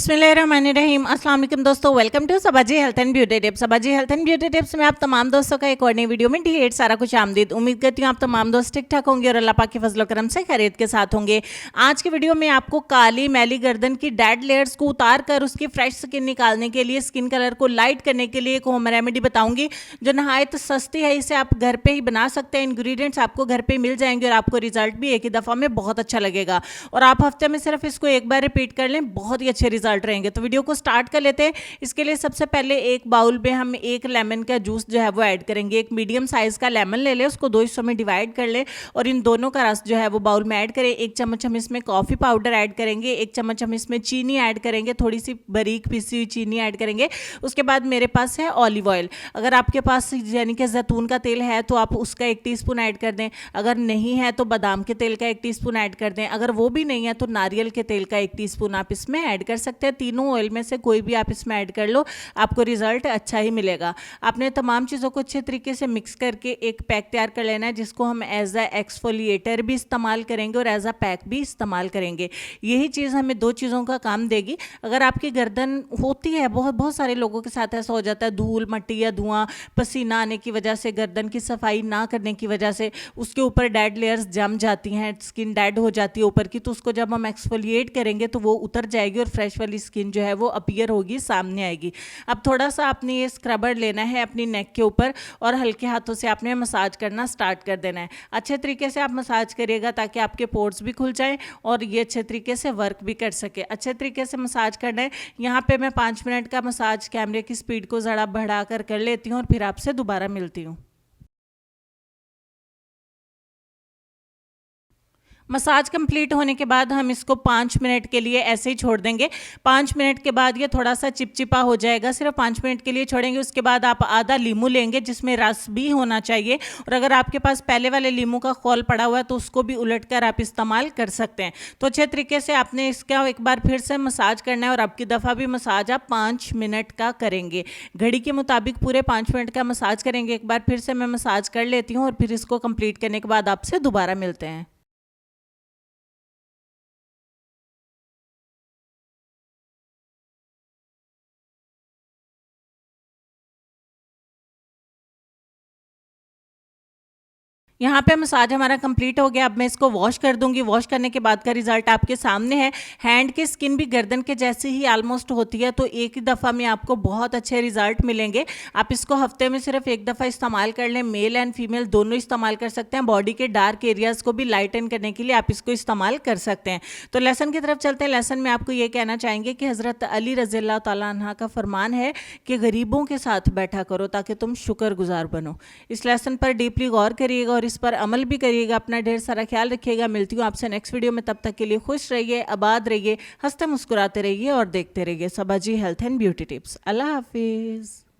बिस्मिल्लाहिर्रहमानिर्रहीम। अस्सलाम वालेकुम दोस्तों, welcome to Sabaji health and beauty tips. Sabaji health and beauty tips में आप तमाम दोस्तों का एक और नई वीडियो में ढेर सारा कुछ आमदीद। उम्मीद करती हूँ आप तमाम दोस्त ठीक ठाक होंगे और अल्लाह पाक के फजल करम से खैरियत के साथ होंगे। आज की वीडियो में आपको काली मैली गर्दन की डेड लेयर्स को उतार कर उसकी फ्रेश स्किन निकालने के लिए, स्किन कलर को लाइट करने के लिए एक होम रेमेडी बताऊंगी जो नहायत सस्ती है। इसे आप घर पे ही बना सकते हैं, इंग्रेडिएंट्स आपको घर पे मिल जाएंगे और आपको रिजल्ट भी एक ही दफ़ा में बहुत अच्छा लगेगा। और आप हफ्ते में सिर्फ इसको एक बार रिपीट कर लें, बहुत ही अच्छे रिजल्ट रहेंगे। तो वीडियो को स्टार्ट कर लेते हैं। इसके लिए सबसे पहले एक बाउल में हम एक लेमन का जूस जो है वो ऐड करेंगे। एक मीडियम साइज का लेमन ले लें, उसको 2 हिस्सों में डिवाइड कर लें और इन दोनों का रस जो है वो बाउल में ऐड करें। 1 चम्मच हम इसमें कॉफ़ी पाउडर ऐड करेंगे, 1 चम्मच हम इसमें चीनी ऐड करेंगे, थोड़ी सी बारीक पीसी हुई चीनी ऐड करेंगे। उसके बाद मेरे पास है ऑलिव ऑयल। अगर आपके पास यानी कि जैतून का तेल है तो आप उसका 1 टीस्पून ऐड कर दें। अगर नहीं है तो बादाम के तेल का 1 टीस्पून ऐड कर दें। अगर वो भी नहीं है तो नारियल के तेल का 1 टीस्पून आप इसमें ऐड कर सकते हैं। तीनों ऑयल में से कोई भी आप इसमें ऐड कर लो, आपको रिजल्ट अच्छा ही मिलेगा। आपने तमाम चीज़ों को अच्छे तरीके से मिक्स करके एक पैक तैयार कर लेना है, जिसको हम एज अ एक्सफोलिएटर भी इस्तेमाल करेंगे और एज अ पैक भी इस्तेमाल करेंगे। यही चीज़ हमें 2 चीज़ों का काम देगी। अगर आपकी गर्दन होती है, बहुत सारे लोगों के साथ ऐसा हो जाता है, धूल मट्टी या धुआं पसीना आने की वजह से, गर्दन की सफाई ना करने की वजह से उसके ऊपर डेड लेयर्स जम जाती हैं, स्किन डेड हो जाती है ऊपर की। तो उसको जब हम एक्सफोलिएट करेंगे तो वो उतर जाएगी और फ्रेश वाली स्किन जो है वो अपीयर होगी, सामने आएगी। अब थोड़ा सा आपने ये स्क्रबर लेना है अपनी नेक के ऊपर और हल्के हाथों से आपने मसाज करना स्टार्ट कर देना है। अच्छे तरीके से आप मसाज करिएगा ताकि आपके पोर्स भी खुल जाएं और ये अच्छे तरीके से वर्क भी कर सके। अच्छे तरीके से मसाज करना है। यहाँ पे मैं 5 मिनट का मसाज कैमरे की स्पीड को ज़रा बढ़ा कर लेती हूँ और फिर आपसे दोबारा मिलती हूँ। मसाज कंप्लीट होने के बाद हम इसको 5 मिनट के लिए ऐसे ही छोड़ देंगे। 5 मिनट के बाद ये थोड़ा सा चिपचिपा हो जाएगा, सिर्फ 5 मिनट के लिए छोड़ेंगे। उसके बाद आप आधा लीमू लेंगे जिसमें रस भी होना चाहिए, और अगर आपके पास पहले वाले लीमू का खोल पड़ा हुआ है तो उसको भी उलट कर आप इस्तेमाल कर सकते हैं। तो अच्छे तरीके से आपने इसका एक बार फिर से मसाज करना है और अब की दफ़ा भी मसाज आप 5 मिनट का करेंगे। घड़ी के मुताबिक पूरे 5 मिनट का मसाज करेंगे। एक बार फिर से मैं मसाज कर लेती हूँ और फिर इसको कंप्लीट करने के बाद आपसे दोबारा मिलते हैं। यहाँ पे मसाज हमारा कंप्लीट हो गया। अब मैं इसको वॉश कर दूंगी। वॉश करने के बाद का रिजल्ट आपके सामने है। हैंड की स्किन भी गर्दन के जैसी ही ऑलमोस्ट होती है, तो एक ही दफ़ा में आपको बहुत अच्छे रिजल्ट मिलेंगे। आप इसको हफ्ते में सिर्फ एक दफ़ा इस्तेमाल कर लें। मेल एंड फीमेल दोनों इस्तेमाल कर सकते हैं। बॉडी के डार्क एरियाज़ को भी लाइटन करने के लिए आप इसको इस्तेमाल कर सकते हैं। तो लेसन की तरफ चलते हैं। लेसन में आपको ये कहना चाहेंगे कि हज़रत अली रज़ियल्लाहु तआला अन्हा का फरमान है कि गरीबों के साथ बैठा करो ताकि तुम शुक्रगुजार बनो। इस लेसन पर डीपली गौर करिएगा और इस पर अमल भी करिएगा। अपना ढेर सारा ख्याल रखिएगा। मिलती हूँ आपसे नेक्स्ट वीडियो में। तब तक के लिए खुश रहिए, आबाद रहिए, हंसते मुस्कुराते रहिए और देखते रहिए सबाजी हेल्थ एंड ब्यूटी टिप्स। अल्लाह हाफिज़।